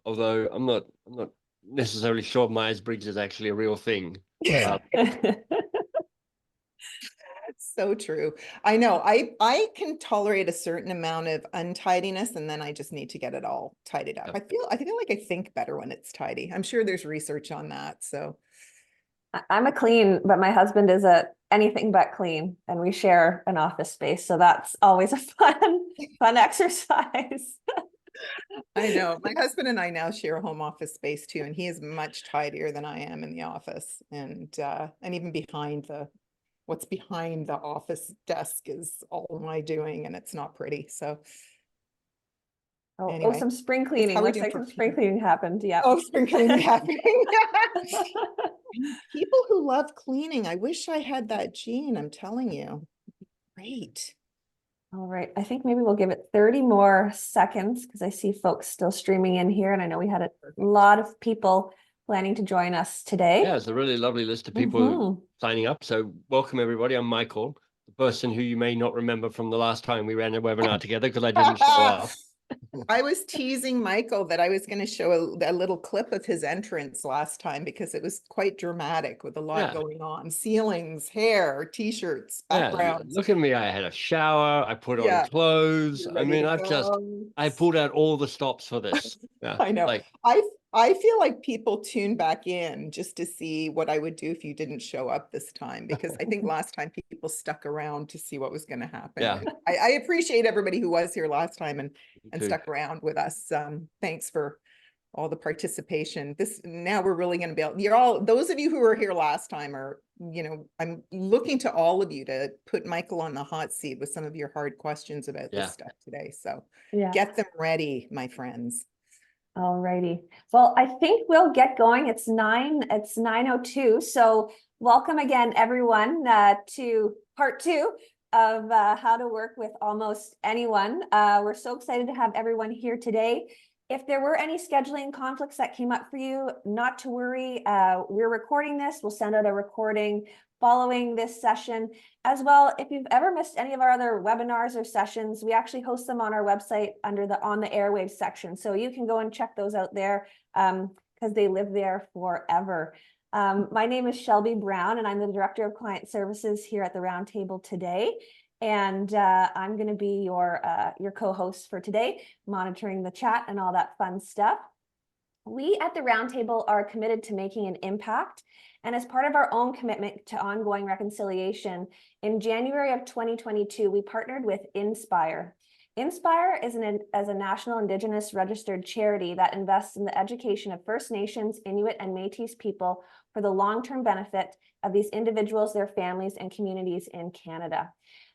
although I'm not necessarily sure Myers-Briggs is actually a real thing. So true. I know. I can tolerate a certain amount of untidiness, and then I just need to get it all tidied up. Yep. I feel like I think better when it's tidy. I'm sure there's research on that. So I'm a clean, but my husband is a anything but clean, and we share an office space. So that's always a fun exercise. I know my husband and I now share a home office space too, and he is much tidier than I am in the office, and even behind what's behind the office desk is all my doing, and it's not pretty. So anyway, some spring cleaning. Looks like some spring cleaning happened. Yeah. Oh, spring cleaning happening. People who love cleaning. I wish I had that gene. I'm telling you. Great. All right. I think maybe we'll give it 30 more seconds because I see folks still streaming in here. And I know we had a lot of people planning to join us today. Yeah, it's a really lovely list of people signing up. So welcome, everybody. I'm Michael, the person who you may not remember from the last time we ran a webinar together because I didn't show up. I was teasing Michael that I was going to show a little clip of his entrance last time because it was quite dramatic with a lot going on. Ceilings, hair, t-shirts, backgrounds. Look at me. I had a shower. I put on clothes. I mean, I pulled out all the stops for this. Yeah, I know. I feel like people tune back in just to see what I would do if you didn't show up this time, because I think last time people stuck around to see what was going to happen. Yeah. I appreciate everybody who was here last time and stuck around with us. Thanks for all the participation. Now we're really going to be able, those of you who were here last time are, I'm looking to all of you to put Michael on the hot seat with some of your hard questions about this stuff today. So get them ready, my friends. All righty. Well, I think we'll get going. It's 9:02. So welcome again, everyone, to part 2 of how to work with almost anyone. We're so excited to have everyone here today. If there were any scheduling conflicts that came up for you, not to worry. We're recording this. We'll send out a recording following this session. As well, if you've ever missed any of our other webinars or sessions, we actually host them on our website under the On the Airwaves section. So you can go and check those out there because they live there forever. My name is Shelby Brown, and I'm the Director of Client Services here at the Roundtable today. And I'm going to be your co-host for today, monitoring the chat and all that fun stuff. We at the Roundtable are committed to making an impact. And as part of our own commitment to ongoing reconciliation, in January of 2022, we partnered with Inspire. Inspire is a national Indigenous registered charity that invests in the education of First Nations, Inuit, and Métis people for the long-term benefit of these individuals, their families, and communities in Canada.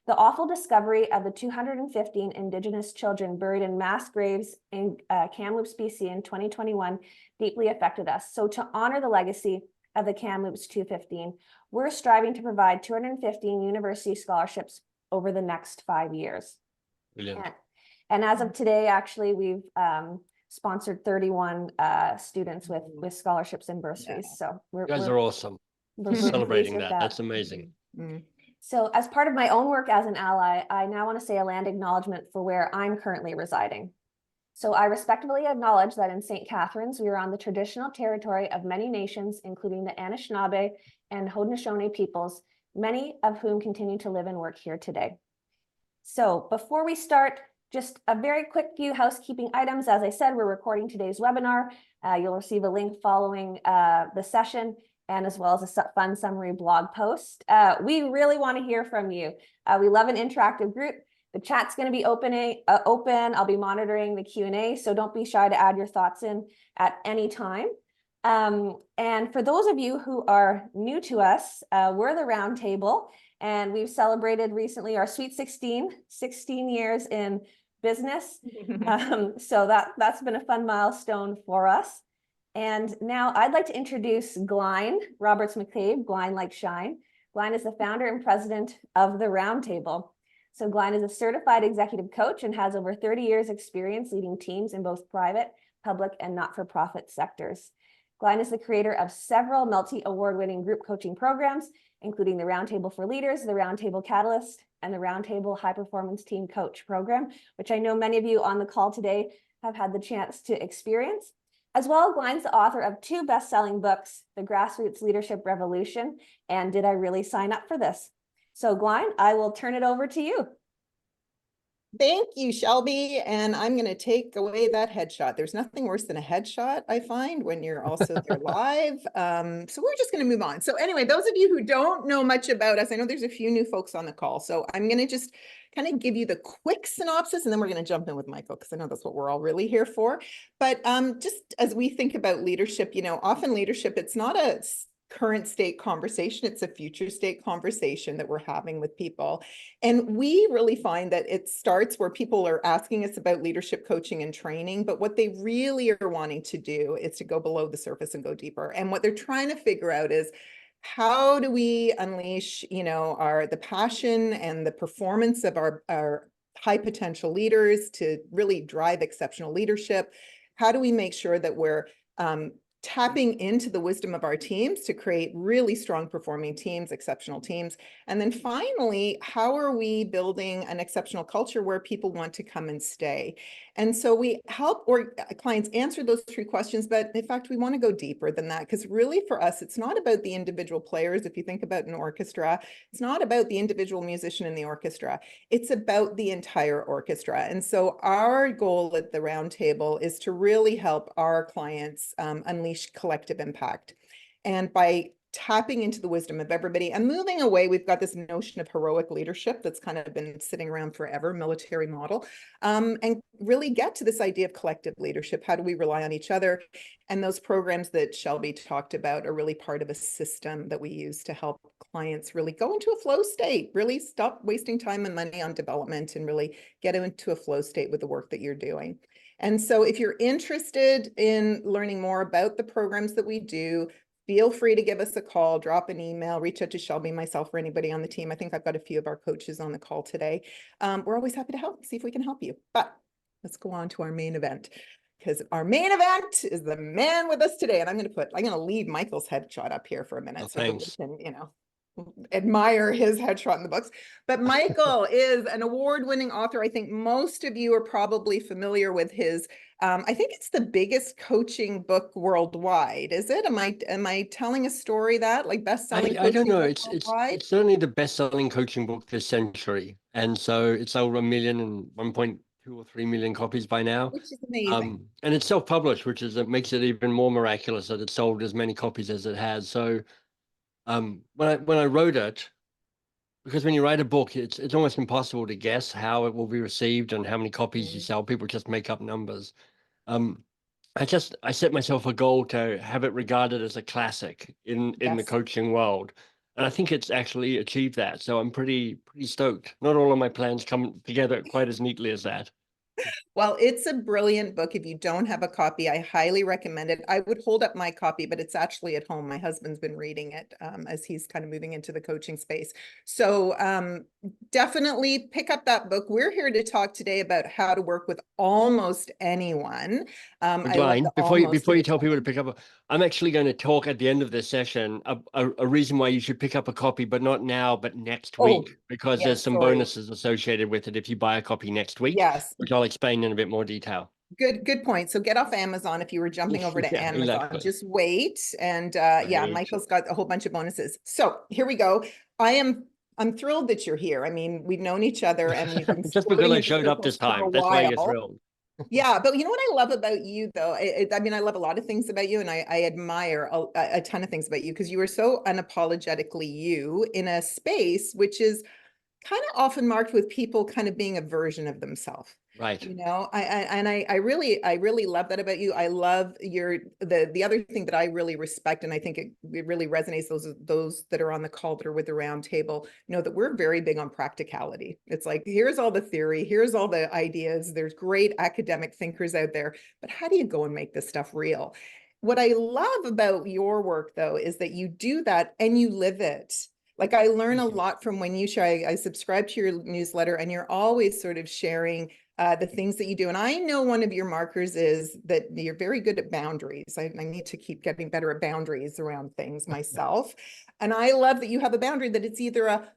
The awful discovery of the 215 Indigenous children buried in mass graves in Kamloops, BC in 2021 deeply affected us. So to honor the legacy of the Kamloops 215, we're striving to provide 215 university scholarships over the next 5 years. Brilliant. And as of today, actually, we've sponsored 31 students with scholarships and bursaries. So you guys are awesome. We're celebrating that. That's amazing. So as part of my own work as an ally, I now want to say a land acknowledgement for where I'm currently residing. So I respectfully acknowledge that in St. Catharines, we are on the traditional territory of many nations, including the Anishinaabe and Haudenosaunee peoples, many of whom continue to live and work here today. So before we start, just a very quick few housekeeping items. As I said, we're recording today's webinar. You'll receive a link following the session, and as well as a fun summary blog post. We really want to hear from you. We love an interactive group. The chat's going to be open. I'll be monitoring the Q&A, so don't be shy to add your thoughts in at any time. And for those of you who are new to us, we're the Roundtable, and we've celebrated recently our Sweet 16 years in business. So that's been a fun milestone for us. And now I'd like to introduce Glain, Roberts-McCabe, Glain like shine. Glain is the founder and president of the Roundtable. So Glain is a certified executive coach and has over 30 years experience leading teams in both private, public, and not-for-profit sectors. Glain is the creator of several multi-award-winning group coaching programs, including the Roundtable for Leaders, the Roundtable Catalyst, and the Roundtable High Performance Team Coach program, which I know many of you on the call today have had the chance to experience. As well, Glein's the author of 2 best-selling books, The Grassroots Leadership Revolution and Did I Really Sign Up for This? So Glain, I will turn it over to you. Thank you, Shelby. And I'm going to take away that headshot. There's nothing worse than a headshot, I find, when you're also there live. So we're just going to move on. So anyway, those of you who don't know much about us, I know there's a few new folks on the call. So I'm going to just kind of give you the quick synopsis, and then we're going to jump in with Michael, because I know that's what we're all really here for. But just as we think about leadership, you know, often leadership, it's not a current state conversation, it's a future state conversation that we're having with people. And we really find that it starts where people are asking us about leadership coaching and training, but what they really are wanting to do is to go below the surface and go deeper. And what they're trying to figure out is, how do we unleash, you know, the passion and the performance of our high potential leaders to really drive exceptional leadership? How do we make sure that we're tapping into the wisdom of our teams to create really strong performing teams, exceptional teams? And then finally, how are we building an exceptional culture where people want to come and stay? And so we help clients answer those 3 questions, but in fact, we want to go deeper than that, because really for us, it's not about the individual players. If you think about an orchestra, it's not about the individual musician in the orchestra, it's about the entire orchestra. And so our goal at the roundtable is to really help our clients unleash collective impact. And by tapping into the wisdom of everybody and moving away, we've got this notion of heroic leadership that's kind of been sitting around forever, military model, and really get to this idea of collective leadership. How do we rely on each other? And those programs that Shelby talked about are really part of a system that we use to help clients really go into a flow state, really stop wasting time and money on development, and really get into a flow state with the work that you're doing. And so if you're interested in learning more about the programs that we do, feel free to give us a call, drop an email, reach out to Shelby, myself, or anybody on the team. I think I've got a few of our coaches on the call today. We're always happy to help, see if we can help you. But let's go on to our main event, because our main event is the man with us today. And I'm going to leave Michael's headshot up here for a minute, so we can, you know, admire his headshot in the books. But Michael is an award-winning author. I think most of you are probably familiar with his, I think it's the biggest coaching book worldwide. Is it? Am I telling a story that, like, best-selling? I don't know. It's certainly the best-selling coaching book this century. And so it's sold 1 million and 1.2 or 3 million copies by now. Which is amazing. And it's self-published, which makes it even more miraculous that it's sold as many copies as it has. So when I wrote it, because when you write a book, it's almost impossible to guess how it will be received and how many copies you sell. People just make up numbers. I set myself a goal to have it regarded as a classic in the coaching world, and I think it's actually achieved that. So I'm pretty stoked. Not all of my plans come together quite as neatly as that. Well, it's a brilliant book. If you don't have a copy, I highly recommend it. I would hold up my copy, but it's actually at home. My husband's been reading it as he's kind of moving into the coaching space. So definitely pick up that book. We're here to talk today about how to work with almost anyone. Glain, before you tell people to pick up, I'm actually going to talk at the end of this session a reason why you should pick up a copy, but not now, but next week, because there's some bonuses associated with it if you buy a copy next week. Yes, which I'll explain in a bit more detail. Good point. So get off Amazon if you were jumping over to Amazon. Exactly. Just wait, and yeah, Michael's got a whole bunch of bonuses. So here we go. I'm thrilled that you're here. I mean, we've known each other, and we've been just because I showed up this time. That's why you're thrilled. Yeah, but you know what I love about you, though? I mean, I love a lot of things about you, and I admire a ton of things about you, because you are so unapologetically you in a space which is kind of often marked with people kind of being a version of themselves. Right. You know, I really love that about you. I love the other thing that I really respect, and I think it really resonates, those that are on the call that are with the round table, know that we're very big on practicality. It's like, here's all the theory, here's all the ideas, there's great academic thinkers out there, but how do you go and make this stuff real? What I love about your work, though, is that you do that and you live it. Like, I learn a lot from when you share. I subscribe to your newsletter, and you're always sort of sharing the things that you do. And I know one of your markers is that you're very good at boundaries. I need to keep getting better at boundaries around things myself. And I love that you have a boundary that it's either a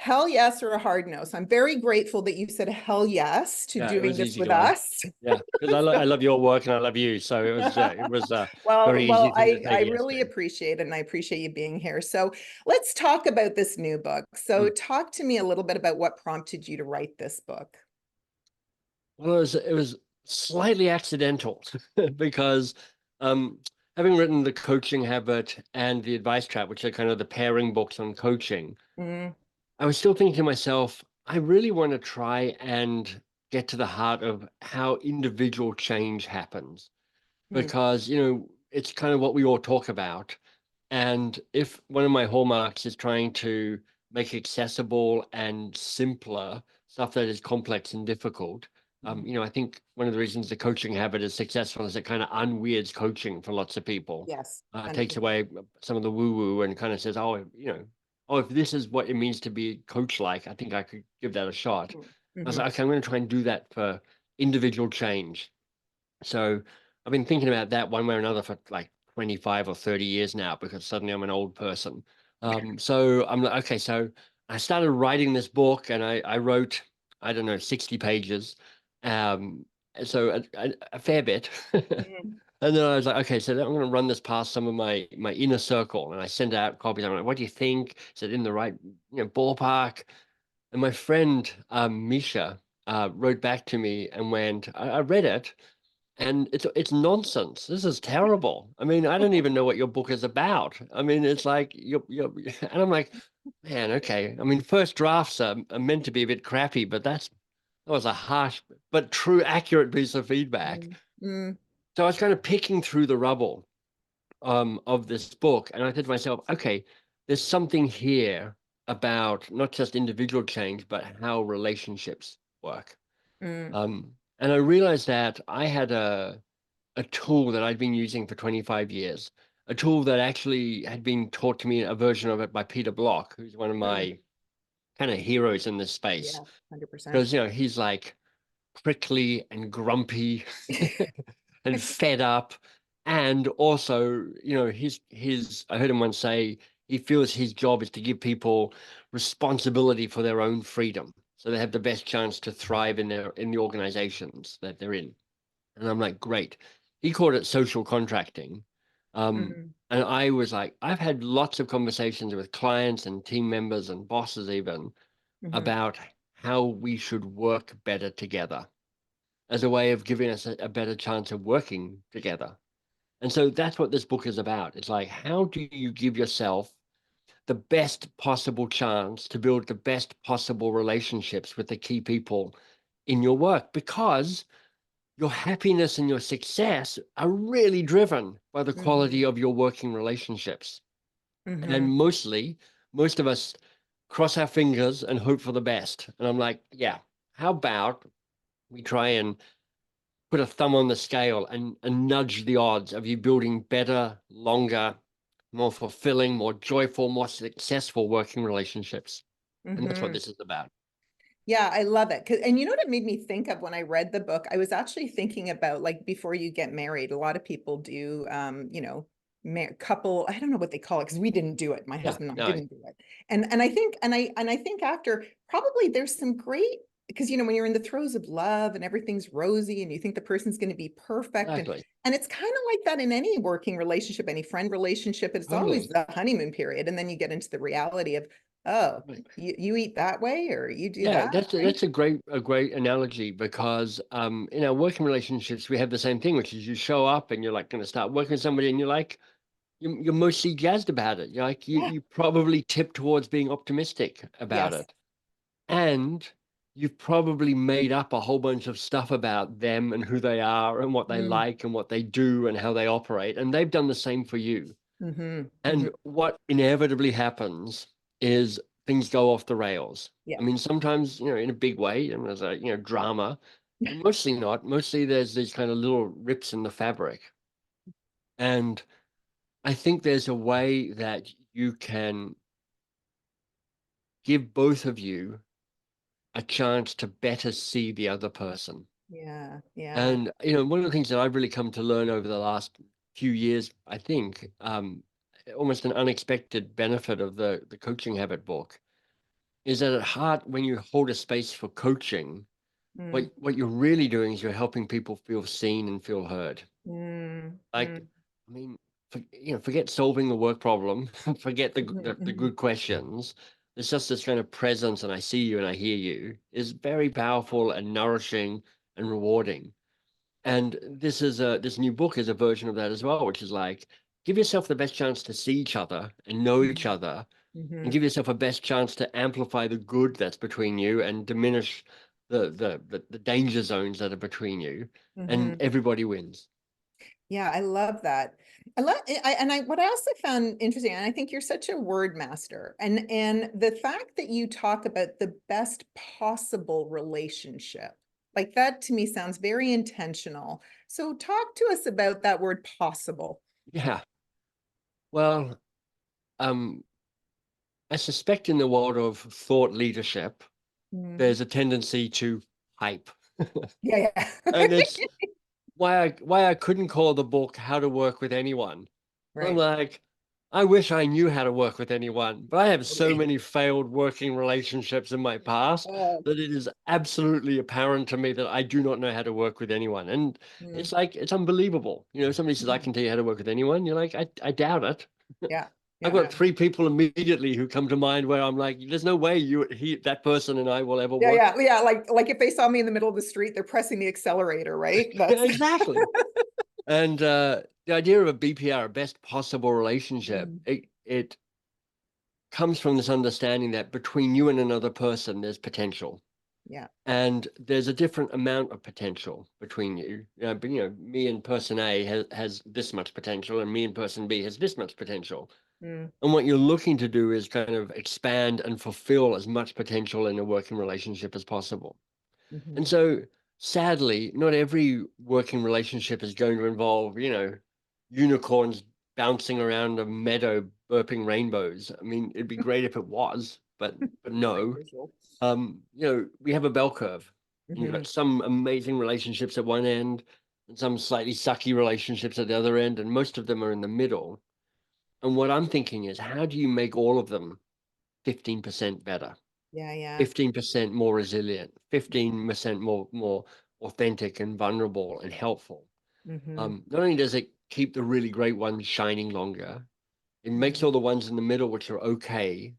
hell yes or a hard no. So I'm very grateful that you said hell yes to Yeah, it doing was this easy with going. us. Yeah, because I love your work and I love you. So it was a very easy Well, thing to say I yes really to. appreciate it, and I appreciate you being here. So let's talk about this new book. So Mm. talk to me a little bit about what prompted you to write this book. Well, it was slightly accidental because um, having written The Coaching Habit and The Advice Trap, which are kind of the pairing books on coaching, Mm, I was still thinking to myself, I really want to try and get to the heart of how individual change happens mm, because, it's kind of what we all talk about. And if one of my hallmarks is trying to make accessible and simpler stuff that is complex and difficult, mm. I think one of the reasons the coaching habit is successful is it kind of unweirds coaching for lots of people. Yes, Takes 100%. away some of the woo-woo and kind of says, oh, if this is what it means to be coach-like, I think I could give that a shot. I was Mhm. like, okay, I'm going to try and do that for individual change. So I've been thinking about that one way or another for like 25 or 30 years now because suddenly I'm an old person. So I'm like, okay, so I started writing this book and I wrote, I don't know, 60 pages. Um, so a fair bit. Mhm. And then I was like, okay, so then I'm going to run this past some of my inner circle. And I sent out copies. I'm like, what do you think? Is it in the right, ballpark? And my friend, Misha, wrote back to me and went, I read it. And it's nonsense. This is terrible. I mean, I don't even know what your book is about. I mean, it's like and I'm like, man, okay. I mean, first drafts are meant to be a bit crappy, but that was a harsh but true, accurate piece of feedback. Mm, mm, So I was kind of picking through the rubble of this book, and I said to myself, okay, there's something here about not just individual change, but how relationships work. mm, And I realized that I had a tool that I'd been using for 25 years, a tool that actually had been taught to me, a version of it by Peter Block, who's one of mm. my kind of heroes in this space. Yeah, 100%. Because, he's like prickly and grumpy and fed up. And also, I heard him once say he feels his job is to give people responsibility for their own freedom. So they have the best chance to thrive in the organizations that they're in. And I'm like, great. He called it social contracting. Mm, And I was like, I've had lots of conversations with clients and team members and bosses even mhm, about how we should work better together as a way of giving us a better chance of working together. And so that's what this book is about. It's like, how do you give yourself the best possible chance to build the best possible relationships with the key people in your work? Because your happiness and your success are really driven by the quality mhm, of your working relationships. And mhm. most of us cross our fingers and hope for the best. And I'm like, yeah, how about we try and put a thumb on the scale and nudge the odds of you building better, longer, more fulfilling, more joyful, more successful working relationships. And that's what Mhm. this is about. Yeah, I love it. And you know what it made me think of when I read the book? I was actually thinking about like before you get married, a lot of people do, couple, I don't know what they call it because we didn't do it. My Yeah, husband and I no, didn't do it. And I think, and I think after probably there's some great, because when you're in the throes of love and everything's rosy and you think the person's going to be perfect, exactly. and it's kind of like that in any working relationship, any friend relationship. It's always Totally. the honeymoon period, and then you get into the reality of, oh, Right. you eat that way or you do Yeah, that, right? that's a great analogy because in our working relationships we have the same thing, which is you show up and you're like going to start working with somebody and you're like you're mostly jazzed about it. You're like Yeah. you probably tip towards being optimistic about Yes. it. And you've probably made up a whole bunch of stuff about them and who they are and what they Mm, like and what they do and how they operate. And they've done the same for you. hmm hmm. And what inevitably happens is things go off the rails. Yeah. I mean, sometimes, in a big way, and there's a, drama, but mostly not. Mostly there's these kind of little rips in the fabric. And I think there's a way that you can give both of you a chance to better see the other person. Yeah. Yeah. And one of the things that I've really come to learn over the last few years, I think, almost an unexpected benefit of the coaching habit book is that at heart, when you hold a space for coaching, Mm, what you're really doing is you're helping people feel seen and feel heard. mm, Like, mm, I mean, forget solving the work problem, forget mhm, the mhm. good questions. It's just this kind of presence, and I see you and I hear you, is very powerful and nourishing and rewarding. And this new book is a version of that as well, which is like, give yourself the best chance to see each other and know each Mhm, other, and mhm, give yourself a best chance to amplify the good that's between you and diminish the danger zones that are between you, and mhm. everybody wins. Yeah, I love that. What I also found interesting, and I think you're such a word master, and the fact that you talk about the best possible relationship, like that to me sounds very intentional. So talk to us about that word possible. Yeah. Well, um, I suspect in the world of thought leadership, Mm. there's a tendency to hype. Yeah, yeah. And it's why I couldn't call the book How to Work with Anyone. I'm Right. like, I wish I knew how to work with anyone, but I have so Totally. many failed working relationships in my past Oh, that it is absolutely apparent to me that I do not know how to work with anyone. And mm, it's like, it's unbelievable. Somebody says, I mm. can tell you how to work with anyone. You're like, I doubt it. Yeah, I've yeah, got yeah. three people immediately who come to mind where I'm like, there's no way that person and I will ever Yeah, work. yeah, yeah. Like if they saw me in the middle of the street, they're pressing the accelerator, right? Yeah, That's exactly. And the idea of a BPR, a best possible relationship, Mm, it comes from this understanding that between you and another person, there's potential. yeah. And there's a different amount of potential between you. But me and person A has this much potential, and me and person B has this much potential. Mm, And what you're looking to do is kind of expand and fulfill as much potential in a working relationship as possible. And mhm. so, sadly, not every working relationship is going to involve, unicorns bouncing around a meadow, burping rainbows. I mean, it'd be great if it was, but Great no. visual. We have a bell curve. And you've Mhm. got some amazing relationships at one end, and some slightly sucky relationships at the other end, and most of them are in the middle. And what I'm thinking is, how do you make all of them 15% better? Yeah, yeah. 15% more resilient, 15% more authentic and vulnerable and helpful. Mhm, Not only does it keep the really great ones shining longer, it makes mhm. all the ones in the middle, which are okay,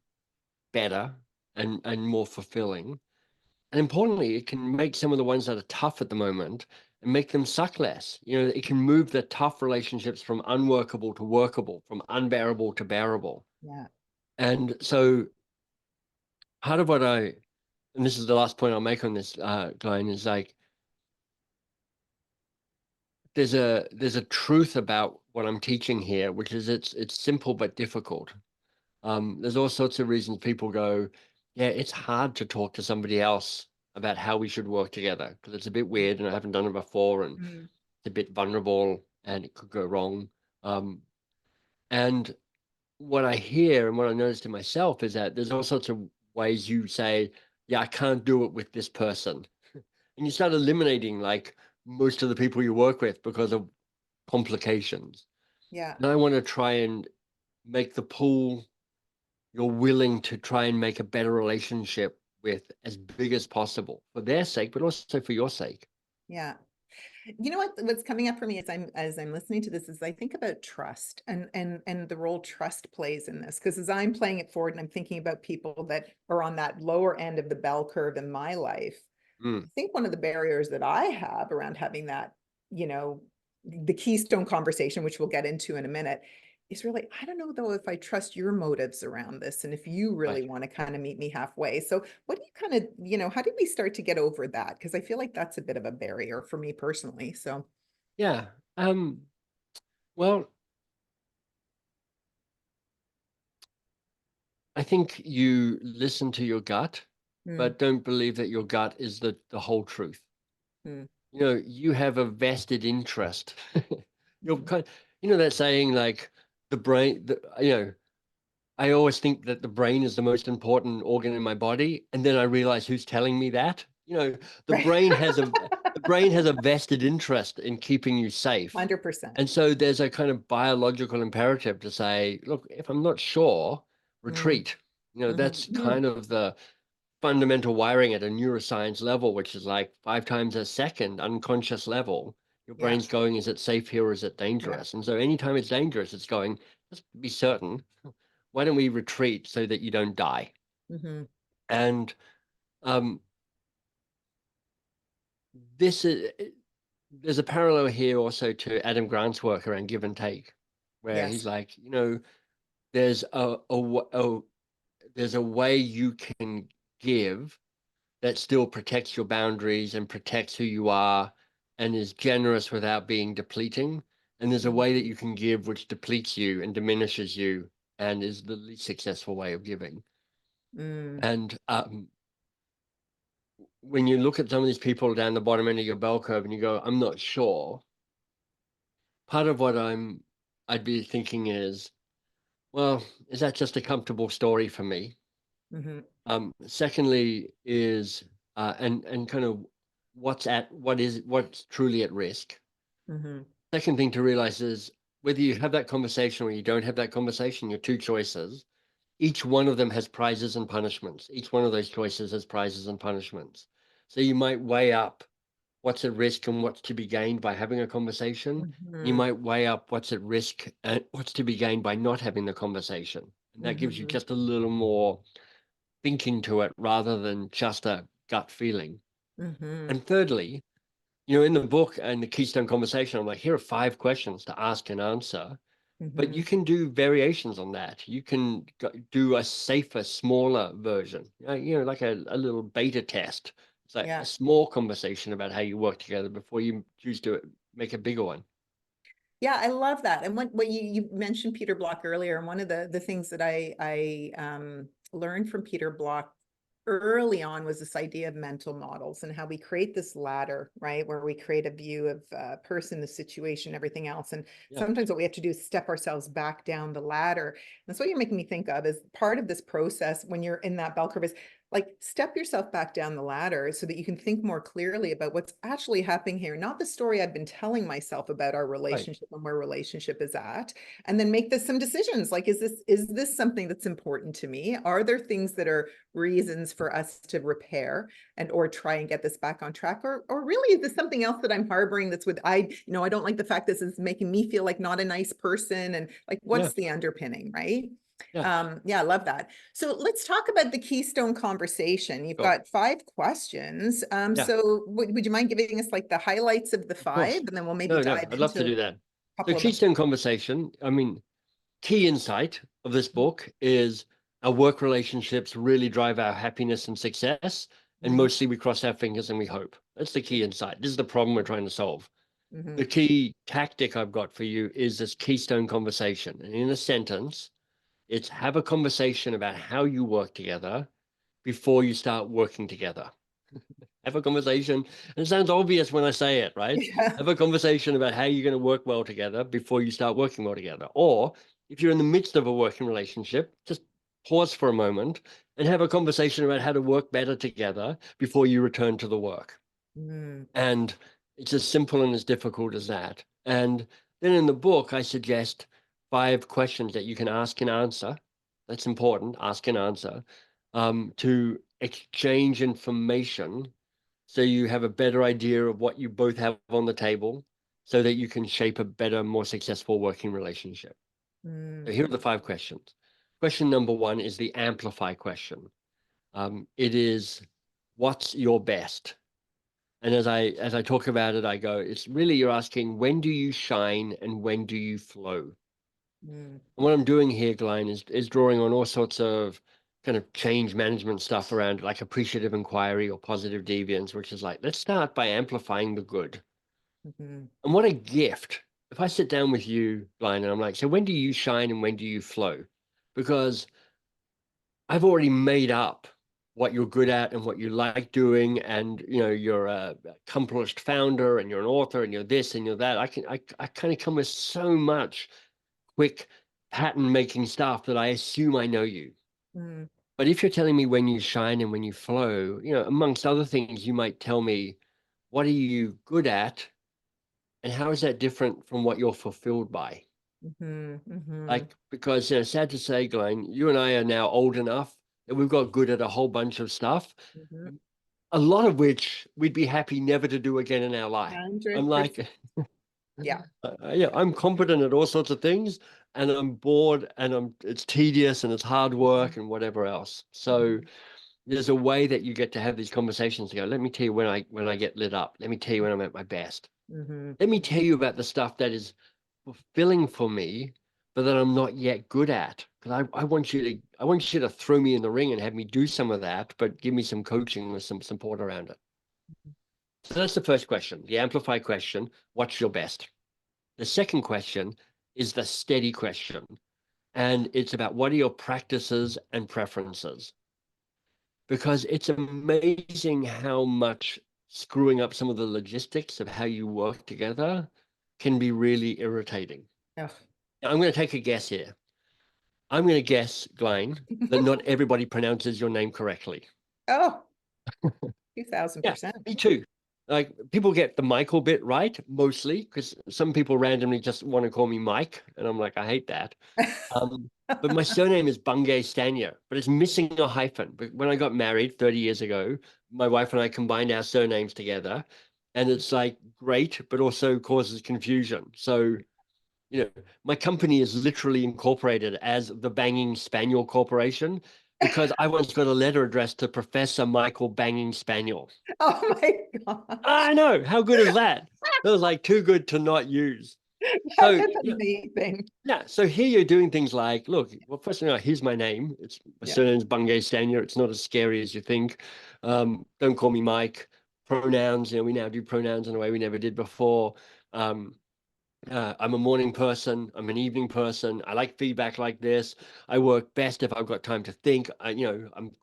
better and more fulfilling. And importantly, it can make some of the ones that are tough at the moment and make them suck less. It can move the tough relationships from unworkable to workable, from unbearable to bearable. Yeah. And so part of what and this is the last point I'll make on this, Glain, is like, there's a truth about what I'm teaching here, which is it's simple but difficult. There's all sorts of reasons people go, yeah, it's hard to talk to somebody else about how we should work together because it's a bit weird and I haven't done it before and Mm, it's a bit vulnerable and it could go wrong. And what I hear and what I noticed in myself is that there's all sorts of ways you say, yeah, I can't do it with this person. And you start eliminating like most of the people you work with because of complications. yeah. And I want to try and make the pool you're willing to try and make a better relationship with as big as possible for their sake, but also for your sake. Yeah. You know what's coming up for me as I'm listening to this is I think about trust and the role trust plays in this. Because as I'm playing it forward and I'm thinking about people that are on that lower end of the bell curve in my life, Mm, I think one of the barriers that I have around having that, the keystone conversation, which we'll get into in a minute, is really, I don't know though if I trust your motives around this and if you really right. want to kind of meet me halfway. So what do you kind of, how did we start to get over that? Because I feel like that's a bit of a barrier for me personally. So Yeah. Well, I think you listen to your gut, mm, but don't believe that your gut is the whole truth. mm, You have a vested interest. You're mhm. kind, that saying like the brain, I always think that the brain is the most important organ in my body, and then I realize who's telling me that. The Right. brain has a the brain has a vested interest in keeping you safe. 100%. And so there's a kind of biological imperative to say, look, if I'm not sure, Mm, retreat. That's kind of the fundamental wiring at a neuroscience level, which is like 5 times a second, unconscious level. Your Yeah. brain's going, is it safe here or is it dangerous? And so anytime it's dangerous, it's going, just be certain. Why don't we retreat so that you don't die? And um, this is, there's a parallel here also to Adam Grant's work around give and take, where he's Yes. like, there's there's a way you can give that still protects your boundaries and protects who you are and is generous without being depleting. And there's a way that you can give which depletes you and diminishes you and is the least successful way of giving. And when you look at some of these people down the bottom end of your bell curve and you go, I'm not sure, part of what I'd be thinking is, well, is that just a comfortable story for me? Secondly is and kind of what's truly at risk. Second thing to realize is whether you have that conversation or you don't have that conversation, your two choices, each one of them has prizes and punishments. Each one of those choices has prizes and punishments. So you might weigh up what's at risk and what's to be gained by having a conversation. You might weigh up what's at risk and what's to be gained by not having the conversation. And that gives you just a little more thinking to it rather than just a gut feeling. And thirdly, in the book and the Keystone Conversation, I'm like, here are 5 questions to ask and answer. But you can do variations on that. You can do a safer, smaller version, like a little beta test. It's like a small conversation about how you work together before you choose to make a bigger one. Yeah, I love that. And what you mentioned Peter Block earlier, and one of the things that I learned from Peter Block early on was this idea of mental models and how we create this ladder, right? Where we create a view of person, the situation, everything else. And sometimes what we have to do is step ourselves back down the ladder. That's what you're making me think of is part of this process when you're in that bell curve is like step yourself back down the ladder so that you can think more clearly about what's actually happening here, not the story I've been telling myself about our relationship and where relationship is at, and then make some decisions like, is this something that's important to me? Are there things that are reasons for us to repair or try and get this back on track? Or really, is this something else that I'm harboring that's I don't like the fact this is making me feel like not a nice person, and like, what's the underpinning, right? I love that. So let's talk about the Keystone Conversation. You've got 5 questions. So would you mind giving us like the highlights of the 5, and then we'll maybe dive I'd love to do that. So of Keystone Conversation, key insight of this book is our work relationships really drive our happiness and success. And mostly we cross our fingers and we hope. That's the key insight. This is the problem we're trying to solve. The key tactic I've got for you is this Keystone Conversation. And in a sentence, it's have a conversation about how you work together before you start working together. Have a conversation. And it sounds obvious when I say it, right? Have a conversation about how you're going to work well together before you start working well together. Or if you're in the midst of a working relationship, just pause for a moment and have a conversation about how to work better together before you return to the work. And it's as simple and as difficult as that. And then in the book, I suggest 5 questions that you can ask and answer. That's important, ask and answer, to exchange information so you have a better idea of what you both have on the table so that you can shape a better, more successful working relationship. So here are the 5 questions. Question number 1 is the amplify question. It is, what's your best? And as I talk about it, I go, it's really, you're asking, when do you shine and when do you flow? And what I'm doing here, Glain, is drawing on all sorts of kind of change management stuff around like appreciative inquiry or positive deviance, which is like, let's start by amplifying the good. And what a gift. If I sit down with you, Glain, and I'm like, so when do you shine and when do you flow? Because I've already made up what you're good at and what you like doing, and you're a accomplished founder and you're an author and you're this and you're that. I kind of come with so much quick pattern making stuff that I assume I know you. But if you're telling me when you shine and when you flow, amongst other things, you might tell me, what are you good at and how is that different from what you're fulfilled by? Like, because sad to say, Glain, you and I are now old enough that we've got good at a whole bunch of stuff, Mhm. a lot of which we'd be happy never to do again in our life. I'm 100%. like, Yeah. yeah, I'm competent at all sorts of things, and I'm bored, and it's tedious, and it's hard work, and whatever else. So there's a way that you get to have these conversations to go, let me tell you when I get lit up. Let me tell you when I'm at my best. Mhm. Let me tell you about the stuff that is fulfilling for me, but that I'm not yet good at. Because I want you to throw me in the ring and have me do some of that, but give me some coaching with some support around it. So that's the first question, the amplify question. What's your best? The second question is the steady question. And it's about what are your practices and preferences? Because it's amazing how much screwing up some of the logistics of how you work together can be really irritating. Ugh. I'm going to take a guess here. I'm going to guess, Glain, that not everybody pronounces your name correctly. Oh, Yeah, 2000%. me too. Like people get the Michael bit right, mostly, because some people randomly just want to call me Mike, and I'm like, I hate that. But my surname is Bungay Stanier, but it's missing a hyphen. But when I got married 30 years ago, my wife and I combined our surnames together, and it's like great, but also causes confusion. So, my company is literally incorporated as the Banging Spaniel Corporation because I once got a letter addressed to Professor Michael Banging Spaniel. Oh my gosh. I know. How good is that? That was like too good to not use. That So, is amazing. yeah. So here you're doing things like, look, well, first thing, here's my name. My Yeah. surname's Bungay Stanier. It's not as scary as you think. Don't call me Mike. Pronouns, we now do pronouns in a way we never did before. I'm a morning person. I'm an evening person. I like feedback like this. I work best if I've got time to think. I'm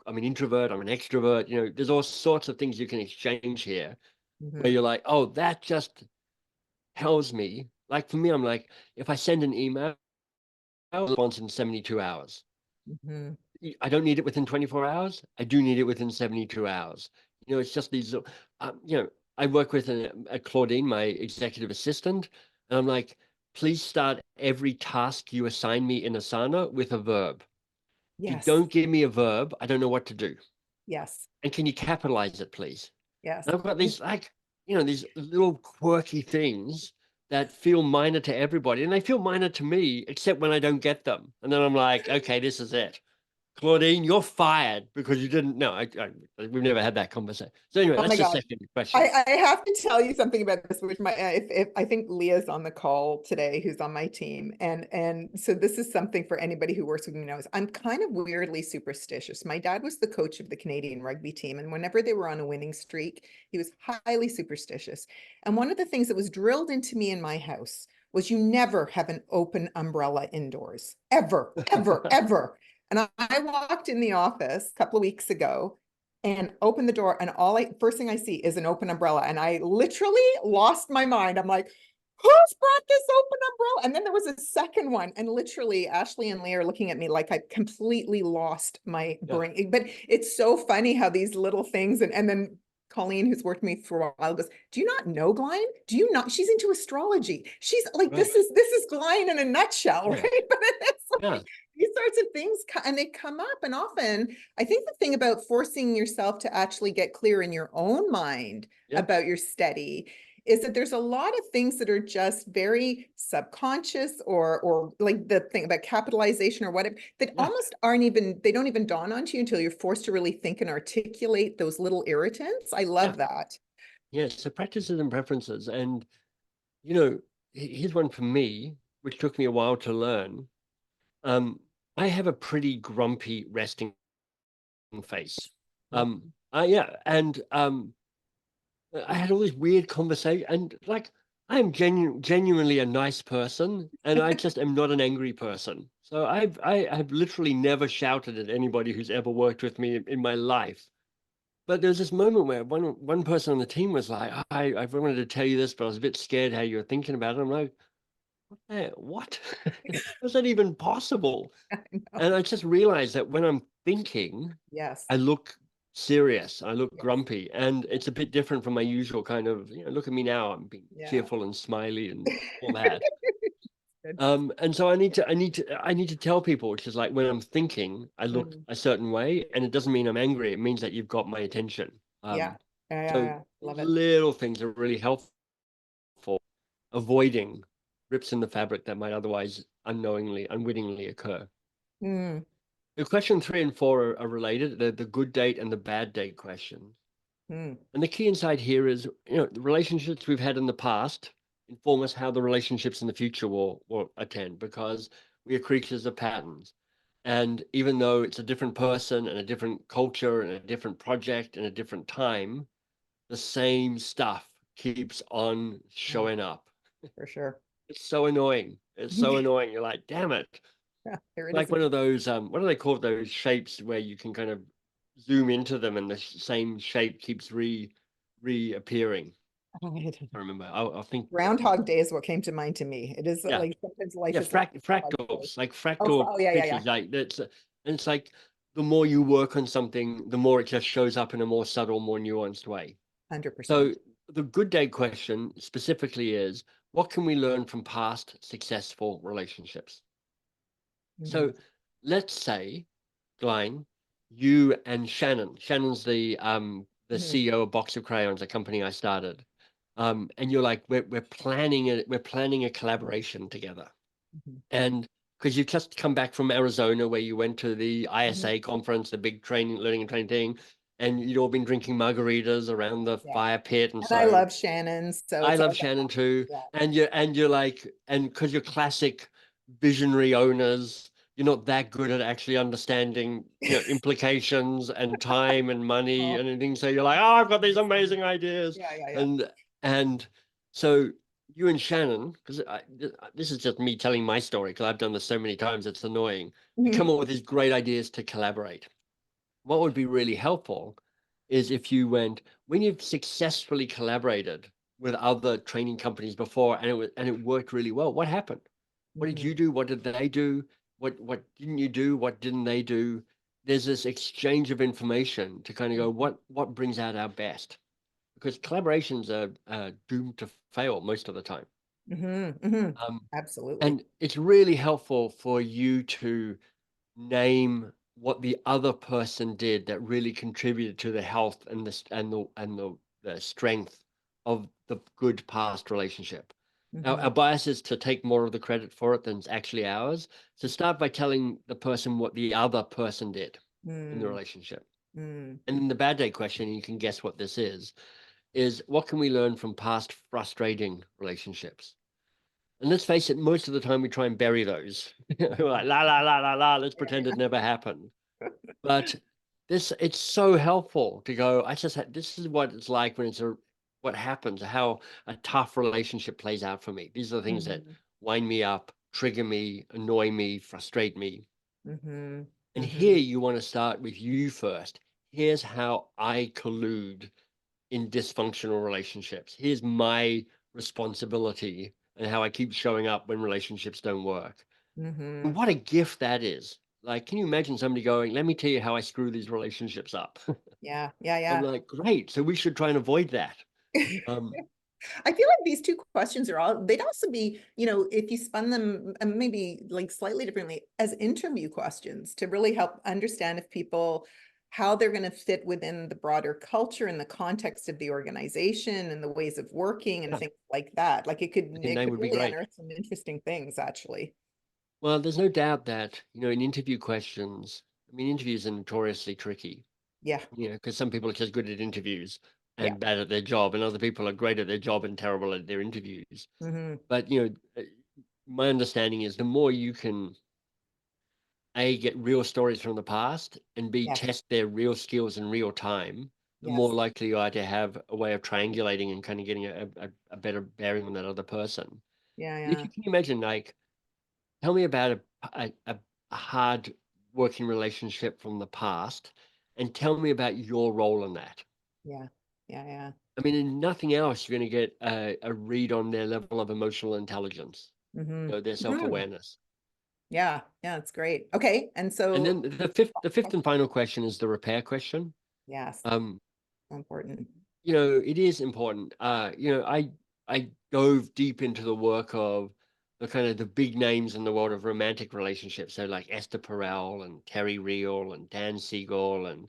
an introvert. I'm an extrovert. There's all sorts of things you can exchange here where Mhm. you're like, oh, that just tells me. Like for me, I'm like, if I send an email, I'll respond in 72 hours. Mhm. I don't need it within 24 hours. I do need it within 72 hours. It's just these, I work with a Claudine, my executive assistant, and I'm like, please start every task you assign me in Asana with a verb. If you Yes. don't give me a verb, I don't know what to do. Yes. And can you capitalize it, please? Yes. And I've got these these little quirky things that feel minor to everybody, and they feel minor to me, except when I don't get them. And then I'm like, okay, this is it. Claudine, you're fired because you didn't. No, we've never had that conversation. So anyway, Oh that's my the God. second question. I have to tell you something about this, which if I think Leah's on the call today, who's on my team, and so this is something for anybody who works with me knows. I'm kind of weirdly superstitious. My dad was the coach of the Canadian rugby team, and whenever they were on a winning streak, he was highly superstitious. And one of the things that was drilled into me in my house was you never have an open umbrella indoors, ever, ever, ever. And I walked in the office a couple of weeks ago and open the door, and first thing I see is an open umbrella, and I literally lost my mind. I'm like, who's brought this open umbrella? And then there was a second one, and literally Ashley and Leah are looking at me like I completely lost my brain. But it's so funny how these little things, and then Colleen, who's worked with me for a while, goes, do you not know Glain? Do you not? She's into astrology. She's like, Right. this is Glain in a nutshell, right? But it's like these sorts of things, and they come up, and often I think the thing about forcing yourself to actually get clear in your own mind about your steady is that there's a lot of things that are just very subconscious or like the thing about capitalization or whatever that almost they don't even dawn onto you until you're forced to really think and articulate those little irritants. I love that. Yes, so practices and preferences. And, here's one for me, which took me a while to learn. I have a pretty grumpy resting face. And I had all this weird conversation, and like I am genuinely a nice person, and I just am not an angry person. So I've literally never shouted at anybody who's ever worked with me in my life. But there was this moment where one person on the team was like, I wanted to tell you this, but I was a bit scared how you were thinking about it. I'm like, what? Was that even possible? And I just realized that when I'm thinking, Yes. I look serious. I look Yes. grumpy, and it's a bit different from my usual kind of, look at me now. I'm being cheerful and smiley and all that. Good. And so I need to tell people, which is like when I'm thinking, I look Mm. a certain way, and it doesn't mean I'm angry. It means that you've got my attention. Yeah. So Yeah. Love these it. little things are really helpful for avoiding rips in the fabric that might otherwise unwittingly occur. Mm. The question 3 and 4 are related. They're the good date and the bad date questions. Mm. And the key insight here is, the relationships we've had in the past inform us how the relationships in the future will attend, because we are creatures of patterns. And even though it's a different person and a different culture and a different project and a different time, the same stuff keeps on Yeah, showing up. for sure. It's so annoying. It's so annoying. You're like, damn it. Yeah, there it Like is. one of those, what do they call those shapes where you can kind of zoom into them and the same shape keeps reappearing? I remember. I'll think. Groundhog Day is what came to mind to me. It is Yeah, like sometimes life yeah. is like Fractals, like Oh, fractal oh yeah, yeah, yeah. pictures. Like that's, and it's like the more you work on something, the more it just shows up in a more subtle, more nuanced way. 100%. So the good day question specifically is, what can we learn from past successful relationships? So let's say, Glain, you and Shannon's the CEO of Box of Crayons, a company I started. And you're like, we're planning a collaboration together. And because you've just come back from Arizona, where you went to the ISA conference, the big learning and training thing, and you'd all been drinking margaritas around the Yeah. fire pit. And And so I love Shannon, so I it's love all Shannon too. yeah. And you're like, and because you're classic visionary owners, you're not that good at actually understanding, implications and time and money Oh, and anything. So you're like, oh, I've got these amazing ideas. yeah, yeah, yeah. And so you and Shannon, because this is just me telling my story, because I've done this so many times, it's annoying. You come up with these great ideas to collaborate. What would be really helpful is if you went, when you've successfully collaborated with other training companies before and it worked really well, what happened? What did you do? What did they do? What didn't you do? What didn't they do? There's this exchange of information to kind of go, what brings out our best? Because collaborations are doomed to fail most of the time. Absolutely. And it's really helpful for you to name what the other person did that really contributed to the health and the strength of the good past relationship. Our bias is to take more of the credit for it than it's actually ours. So start by telling the person what the other person did in the relationship. And then the bad day question, you can guess what this is what can we learn from past frustrating relationships? And let's face it, most of the time we try and bury those. We're like, la, la, la, la, la, let's pretend it never happened. But it's so helpful to go, this is what it's like when what happens, how a tough relationship plays out for me. These are the things that wind me up, trigger me, annoy me, frustrate me. And here you want to start with you first. Here's how I collude in dysfunctional relationships. Here's my responsibility and how I keep showing up when relationships don't work. And what a gift that is. Like, can you imagine somebody going, let me tell you how I screw these relationships up? Yeah, yeah, I'm yeah. like, great. So we should try and avoid that. I feel like these two questions they'd also be, if you spun them maybe like slightly differently as interview questions to really help understand if people, how they're going to fit within the broader culture and the context of the organization and the ways of working and things like that. Like it could they would be really great. unearth some interesting things, actually. Well, there's no doubt that, in interview questions, interviews are notoriously tricky. Yeah. Because some people are just good at interviews Yeah. and bad at their job, and other people are great at their job and terrible at their interviews. But, my understanding is the more you can, A, get real stories from the past, and B, Yes. test their real skills in real time, the more Yes. likely you are to have a way of triangulating and kind of getting a better bearing on that other person. Yeah, And if yeah. you can imagine, like, tell me about a hard working relationship from the past, and tell me about your role in that. Yeah. Yeah, yeah. In nothing else, you're going to get a read on their level of emotional intelligence, their self-awareness. Yeah, yeah, it's great. Okay, and so And then the fifth and final question is the repair question. yes, important. It is important. I dove deep into the work of the kind of the big names in the world of romantic relationships. So like Esther Perel and Terry Real and Dan Siegel and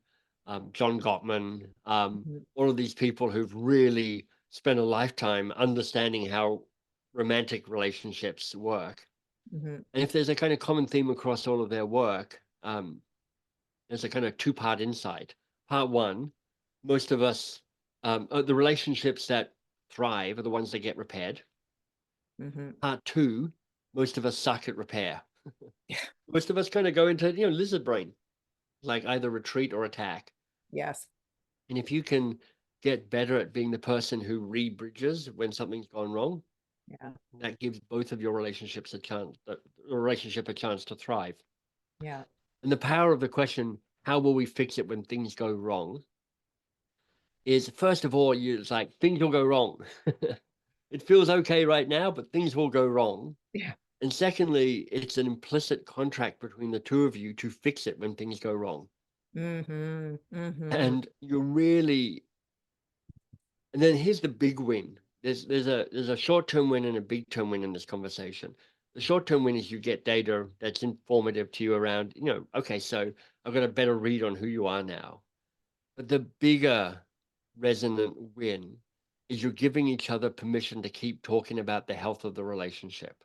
John Gottman, Mhm. all of these people who've really spent a lifetime understanding how romantic relationships work. Mhm. And if there's a kind of common theme across all of their work, there's a kind of two-part insight. Part one, most of us, the relationships that thrive are the ones that get repaired. Mhm. Part two, most of us suck at repair. Yeah. Most of us kind of go into, lizard brain, like either retreat or attack. Yes. And if you can get better at being the person who re-bridges when something's gone wrong, Yeah. that gives both of your relationships a chance, the relationship a chance to thrive. Yeah. And the power of the question, how will we fix it when things go wrong, is first of all, it's like things will go wrong. It feels okay right now, but things will go wrong. Yeah. And secondly, it's an implicit contract between the two of you to fix it when things go wrong. Mhm. Mhm. And you're really, and then here's the big win. There's a short-term win and a big-term win in this conversation. The short-term win is you get data that's informative to you around, okay, so I've got a better read on who you are now. But the bigger resonant win is you're giving each other permission to keep talking about the health of the relationship.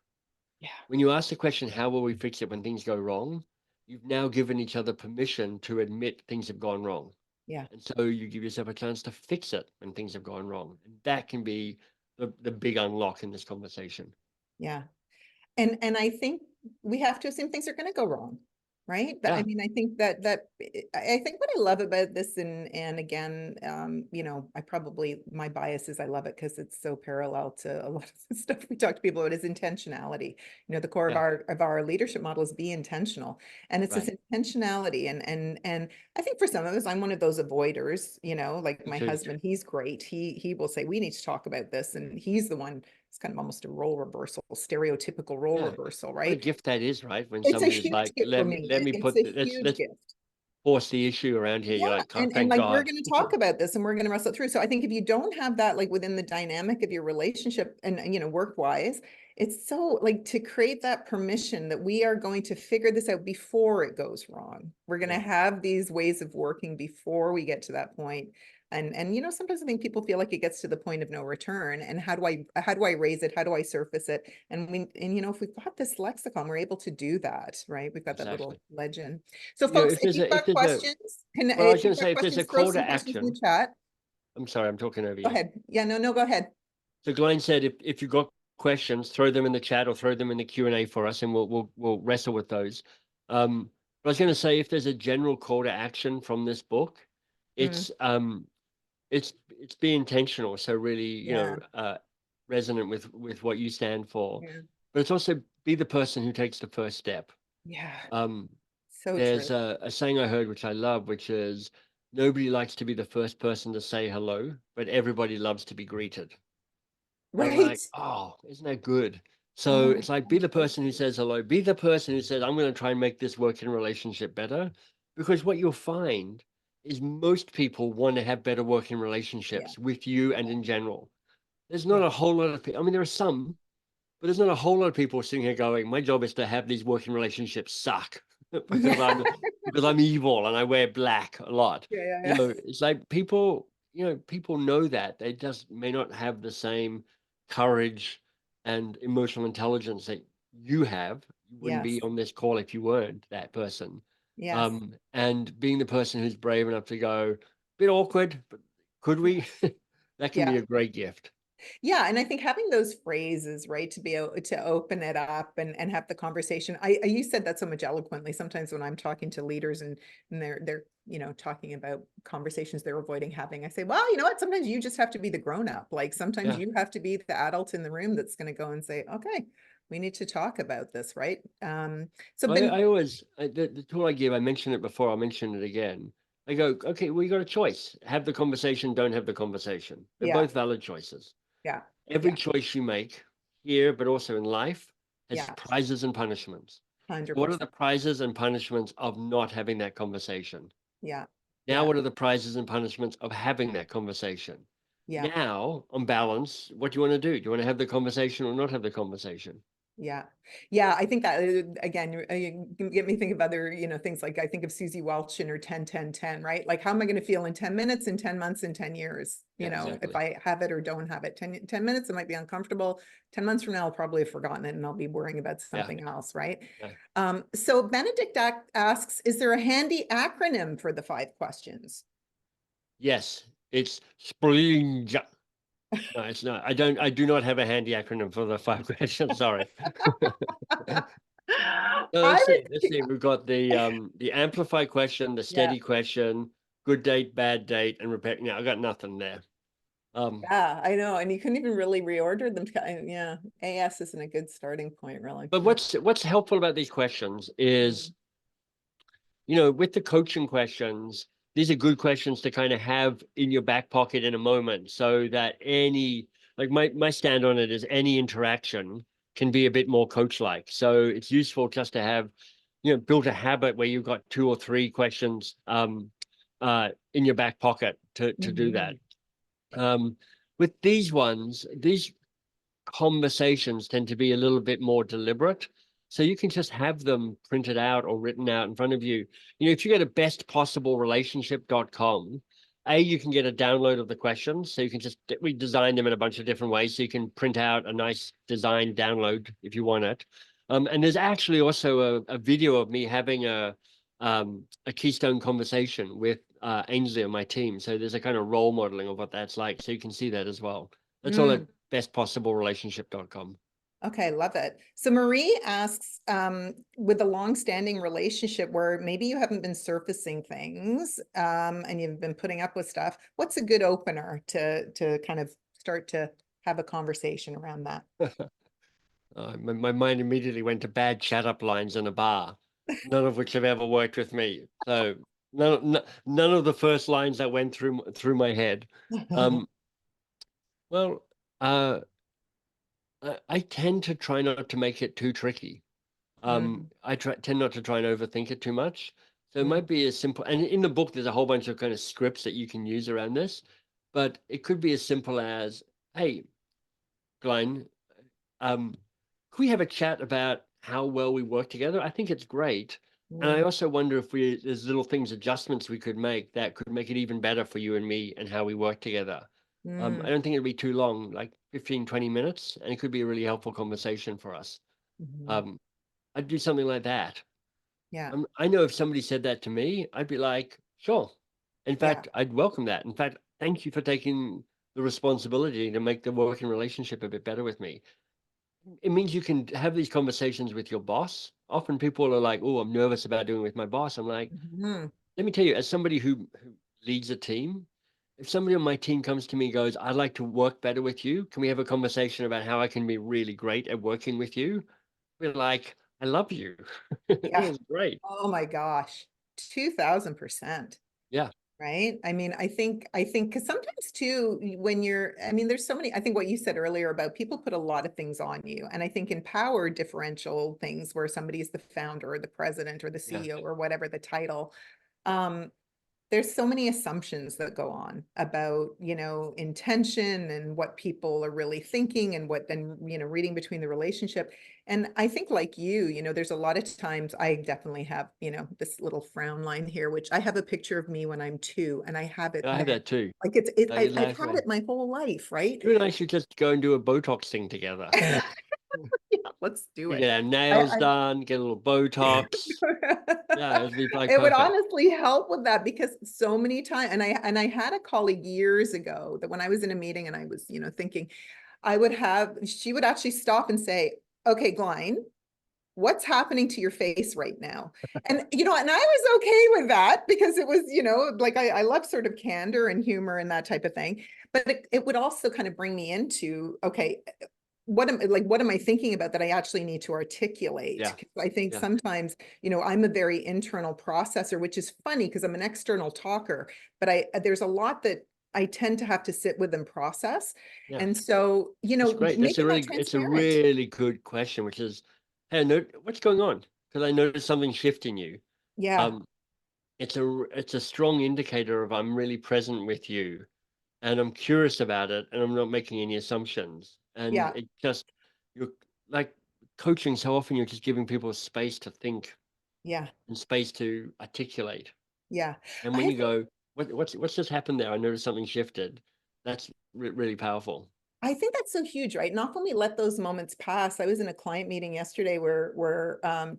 Yeah. When you ask the question, how will we fix it when things go wrong? You've now given each other permission to admit things have gone wrong. Yeah. And so you give yourself a chance to fix it when things have gone wrong. And that can be the big unlock in this conversation. Yeah. And I think we have to assume things are going to go wrong, right? I Yeah, mean, I think I think what I love about this, and again, I probably, my bias is I love it because it's so parallel to a lot of the stuff we talk to people about, is intentionality. The core yeah, of our leadership model is be intentional, and it's this right. intentionality. And I think for some of us, I'm one of those avoiders. Like Me my too. husband, he's great. He will say we need to talk about this, and he's the one. It's kind of almost a role reversal, stereotypical role Yeah. reversal, What a right? gift that is, right? When It's a somebody's huge like, gift for me. let me It's put, a let's huge gift. force the issue around here. Yeah, You're like, oh, and thank like we're God. going to talk about this and we're going to wrestle through. So I think if you don't have that, like within the dynamic of your relationship and work wise, it's so like to create that permission that we are going to figure this out before it goes wrong. We're going to Yeah. have these ways of working before we get to that point. And sometimes I think people feel like it gets to the point of no return. And how do I raise it? How do I surface it? And if we've got this lexicon, we're able to do that, right? We've got that little Exactly. legend. So folks, if you've got questions, Well, I was if going you've to got say, if there's a questions, throw call to some questions in the action, chat. I'm sorry, I'm talking over Go you. ahead. Yeah, no, go ahead. So Glain said, if you've got questions, throw them in the chat or throw them in the Q&A for us, and we'll wrestle with those. But I was going to say, if there's a general call to action from this book, Mm, it's it's be intentional. So really, yeah, resonant with what you stand for, yeah, but it's also be the person who takes the first step. yeah. Um, So true. there's a saying I heard, which I love, which is nobody likes to be the first person to say hello, but everybody loves to be greeted. And I'm Right? like, oh, isn't that good? So Oh my it's like, be gosh, the so person who true. says hello, be the person who says, I'm going to try and make this working relationship better. Because what you'll find is most people want to have better working Yeah, relationships with you and yeah, in general. There's not yeah, a whole lot of people. I mean, there are some, but there's not a whole lot of people sitting here going, my job is to have these working relationships suck because yeah, I'm evil and I wear black a lot. yeah, yeah, yeah. It's like people know that they just may not have the same courage and emotional intelligence that you have. You wouldn't be Yes, on this call if you weren't that person. yes, And being the person who's brave enough to go, bit awkward, but could yeah, we? That can yeah. be a great gift. Yeah, and I think having those phrases, right, to be able to open it up and have the conversation. You said that so much eloquently. Sometimes when I'm talking to leaders and they're talking about conversations they're avoiding having, I say, well, you know what? Sometimes you just have to be the grown up. Like sometimes Yeah. you have to be the adult in the room that's going to go and say, okay, we need to talk about this, right? So I always the tool I give, I mentioned it before, I'll mention it again. I go, okay, well, you got a choice. Have the conversation, don't have the conversation. They're yeah, both valid choices. yeah, Every yeah, choice you make here, but also in life, has yeah, prizes and punishments. What are 100%. the prizes and punishments of not having that conversation? Yeah, Now, yeah, what are the prizes and punishments of having that conversation? yeah, Now, on balance, what do you want to do? Do you want to have the conversation or not have the conversation? Yeah. Yeah. I think that again, you can get me think of other, things like I think of Susie Welch in her 10-10-10, right? Like, how am I going to feel in 10 minutes, in 10 months, in 10 years? Yeah, If exactly. I have it or don't have it. 10 minutes, it might be uncomfortable. 10 months from now, I'll probably have forgotten it and I'll be worrying about something else, right? Yeah. So Benedict asks, is there a handy acronym for the 5 questions? Yes, it's SPRING. No, it's not. I do not have a handy acronym for the 5 questions. Sorry. No, let's see. Let's see. We've got the amplify question, the steady question, good date, bad date, and repair. No, I got nothing there. Yeah, I know. And you couldn't even really reorder them. Yeah. AS isn't a good starting point, really. But what's helpful about these questions is, with the coaching questions, these are good questions to kind of have in your back pocket in a moment, so that like my stand on it is any interaction can be a bit more coach-like. So it's useful just to have, built a habit where you've got 2 or 3 questions in your back pocket to do that. With these ones, these conversations tend to be a little bit more deliberate. So you can just have them printed out or written out in front of you. If you go to bestpossiblerelationship.com, you can get a download of the questions. So you can just redesign them in a bunch of different ways. So you can print out a nice design download if you want it. And there's actually also a video of me having a keystone conversation with Ainsley on my team. So there's a kind of role modeling of what that's like. So you can see that as well. That's all at bestpossiblerelationship.com. Okay, love it. So Marie asks, with a long-standing relationship where maybe you haven't been surfacing things, and you've been putting up with stuff, what's a good opener to kind of start to have a conversation around that? My mind immediately went to bad chat up lines in a bar, none of which have ever worked with me. So none of the first lines that went through my head. Well, I tend to try not to make it too tricky. I tend not to try and overthink it too much. So it might be as simple, and in the book, there's a whole bunch of kind of scripts that you can use around this, but it could be as simple as, hey, Glain, could we have a chat about how well we work together? I think it's great. And I also wonder if there's little adjustments we could make that could make it even better for you and me and how we work together. I don't think it'd be too long, like 15, 20 minutes, and it could be a really helpful conversation for us. I'd do something like that. Yeah. I know if somebody said that to me, I'd be like, sure. In fact, I'd welcome that. In fact, thank you for taking the responsibility to make the working relationship a bit better with me. It means you can have these conversations with your boss. Often people are like, oh, I'm nervous about doing it with my boss. I'm like, let me tell you, as somebody who leads a team, if somebody on my team comes to me and goes, I'd like to work better with you, can we have a conversation about how I can be really great at working with you? We're like, I love you. Yeah. It's great. Oh my gosh. 2000%. Yeah. Right. I mean, I think, because sometimes too, there's so many, I think what you said earlier about people put a lot of things on you. And I think in power differential things where somebody is the founder or the president or the CEO or whatever the title, there's so many assumptions that go on about, intention and what people are really thinking and what then, reading between the relationship. And I think like there's a lot of times I definitely have, this little frown line here, which I have a picture of me when I'm 2 and I have it I have now. that too. Like I've had it my whole life, right? You and I should just go and do a Botox thing together. Yeah, let's do We it. get our nails done, get a little Botox. Yeah, it'd be like It would perfect. honestly help with that because so many times, and I had a colleague years ago that when I was in a meeting and I was, thinking, she would actually stop and say, okay, Glain, what's happening to your face right now? And, and I was okay with that because it was, like I love sort of candor and humor and that type of thing. But it would also kind of bring me into, okay, what am I thinking about that I actually need to articulate? Yeah. I think sometimes, I'm a very internal processor, which is funny because I'm an external talker, but there's a lot that I tend to have to sit with and process. Yeah. And so, That's great. making that It's a transparent. really good question, which is, hey, what's going on? Because I noticed something shift in you. Yeah. It's a strong indicator of I'm really present with you and I'm curious about it and I'm not making any assumptions. And Yeah. it just, you're like, coaching, so often you're just giving people space to think Yeah. and space to articulate. Yeah. And I when you think go, what's just happened there? I noticed something shifted. That's really powerful. I think that's so huge, right? Not when we let those moments pass. I was in a client meeting yesterday where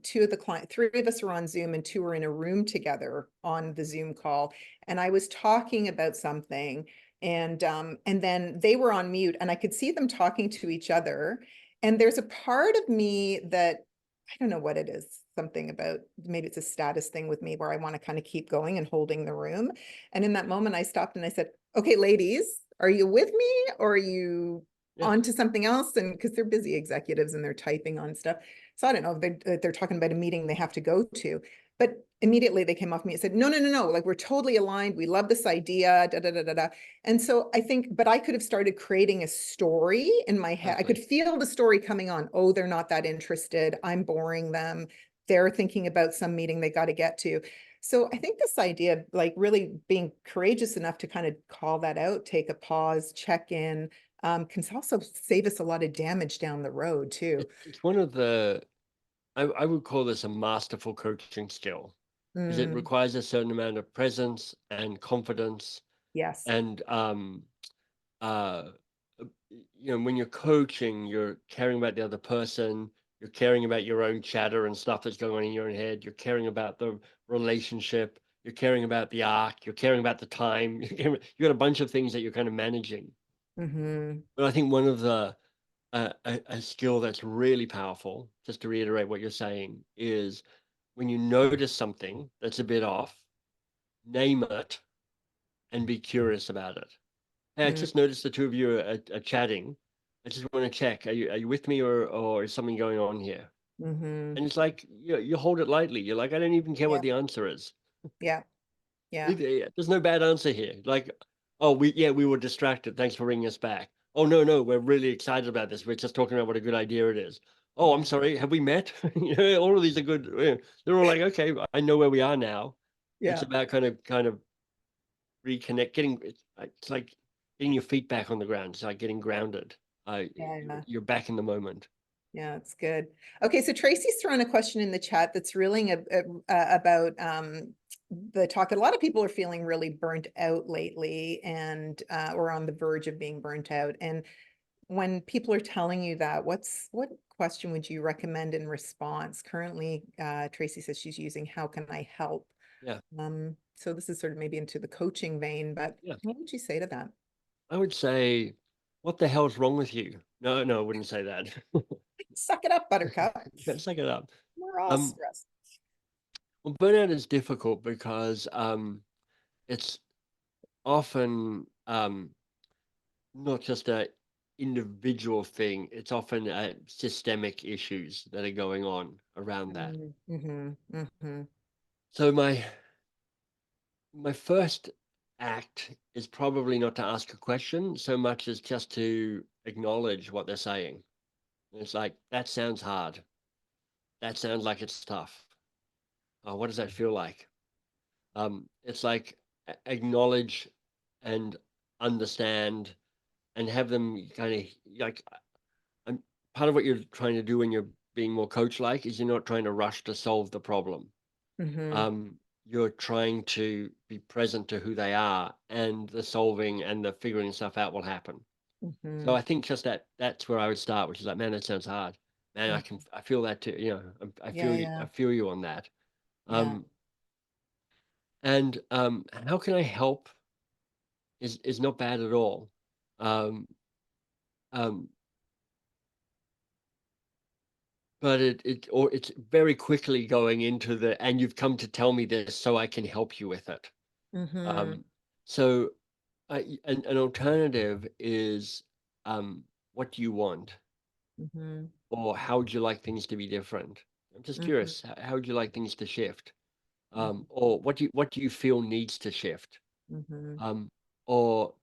three of us were on Zoom and two were in a room together on the Zoom call. And I was talking about something and then they were on mute and I could see them talking to each other. And there's a part of me that I don't know what it is, something about maybe it's a status thing with me where I want to kind of keep going and holding the room. And in that moment, I stopped and I said, okay, ladies, are you with me or are you Yeah. on to something else? And because they're busy executives and they're typing on stuff. So I don't know, they're talking about a meeting they have to go to. But immediately they came off me and said, no, no, no, no, like we're totally aligned. We love this idea, da, da, da, da, da. And so I think, but I could have started creating a story in my head. I could feel the story coming on. Oh, they're not that interested. I'm boring them. They're thinking about some meeting they got to get to. So I think this idea of like really being courageous enough to kind of call that out, take a pause, check in, can also save us a lot of damage down the road too. It's one of the, I would call this a masterful coaching skill, because it requires a certain amount of presence and confidence. Yes. And uh, when you're coaching, you're caring about the other person, you're caring about your own chatter and stuff that's going on in your own head, you're caring about the relationship, you're caring about the arc, you're caring about the time. You got a bunch of things that you're kind of managing. But I think one of the a skill that's really powerful, just to reiterate what you're saying, is when you notice something that's a bit off, name it and be curious about it. Hey, I just noticed the two of you are chatting. I just want to check. Are you with me, or is something going on here? And it's like you hold it lightly. You're like, I don't even care Yeah. what the answer is. Yeah. Yeah. There's no bad answer here. Like, oh, we were distracted. Thanks for bringing us back. Oh, no, we're really excited about this. We're just talking about what a good idea it is. Oh, I'm Yeah. sorry. Have we met? All of these are good. They're all like, okay, I know where we are now. It's Yeah. about kind of reconnect, it's like getting your feet back on the ground. It's like getting grounded. Yeah. You're back in the moment. Yeah, it's good. Okay, so Tracy's thrown a question in the chat that's really about the talk that a lot of people are feeling really burnt out lately and or on the verge of being burnt out. And when people are telling you that, what question would you recommend in response? Currently, Tracy says she's using "How can I help?" Yeah. So this is sort of maybe into the coaching vein, but Yeah. what would you say to that? I would say, what the hell's wrong with you? No, I wouldn't say that. Suck it up, Buttercup. Suck it up. We're all stressed. Well, burnout is difficult because it's often not just a individual thing. It's often systemic issues that are going on around that. So my first act is probably not to ask a question so much as just to acknowledge what they're saying. And it's like, that sounds hard. That sounds like it's tough. Oh, what does that feel like? It's like acknowledge and understand and have them kind of like, I'm part of what you're trying to do when you're being more coach-like is you're not trying to rush to solve the problem. You're trying to be present to who they are, and the solving and the figuring stuff out will happen. So I think just that's where I would start, which is like, man, that sounds hard. Man, I feel that too. I feel you on that. And how can I help is not bad at all. Um, um, but it's very quickly going into and you've come to tell me this so I can help you with it. So an alternative is, what do you want? Or how would you like things to be different? I'm just curious, how would you like things to shift? Or what do you feel needs to shift? Or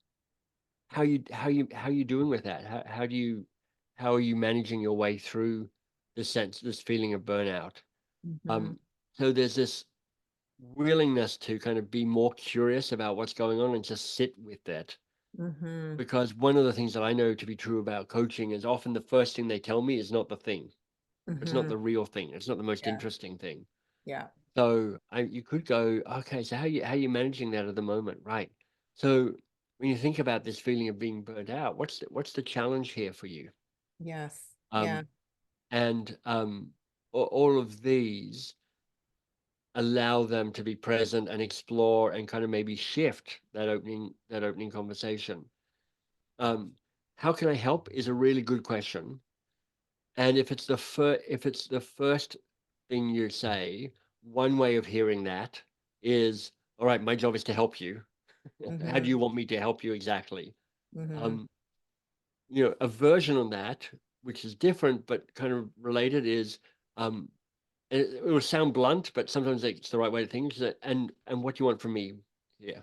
how you doing with that? How are you managing your way through this feeling of burnout? So there's this willingness to kind of be more curious about what's going on and just sit with it. Because one of the things that I know to be true about coaching is often the first thing they tell me is not the thing. It's not Mhm. the real thing. It's not the most Yeah. interesting thing. Yeah. So you could go, okay, so how you managing that at the moment, right? So when you think about this feeling of being burnt out, what's the challenge here for you? Yes. Yeah. Um, and all of these allow them to be present and explore and kind of maybe shift that opening conversation. Um, how can I help is a really good question. And if it's the first thing you say, one way of hearing that is, all right, my job is to help you. How do Mhm. you want me to help you exactly? Mhm. Um, a version on that, which is different but kind of related, is um, it will sound blunt, but sometimes it's the right way to think. Is that, and what do you want from me? Yeah.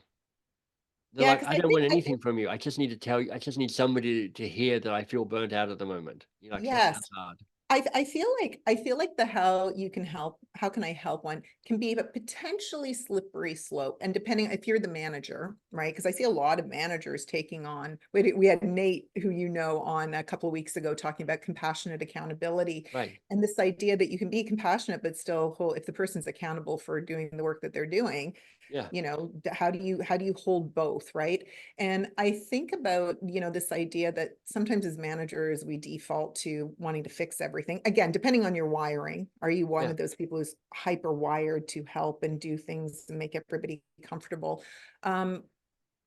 They're Yeah, like, because I don't want anything from you. I just need to tell you. I just need somebody to hear that I feel burnt out at the moment. You're like, that yes. sounds hard. I feel like the how you can help, how can I help one can be a potentially slippery slope. And depending if you're the manager, right? Because I see a lot of managers taking on, we had Nate, who you know, on a couple of weeks ago talking about compassionate accountability Right. and this idea that you can be compassionate, but still hold, if the person's accountable for doing the work that they're doing, Yeah. how do you hold both, right? And I think about, this idea that sometimes as managers we default to wanting to fix everything, again depending on your wiring. Are you one Yeah. of those people who's hyper wired to help and do things and make everybody comfortable? And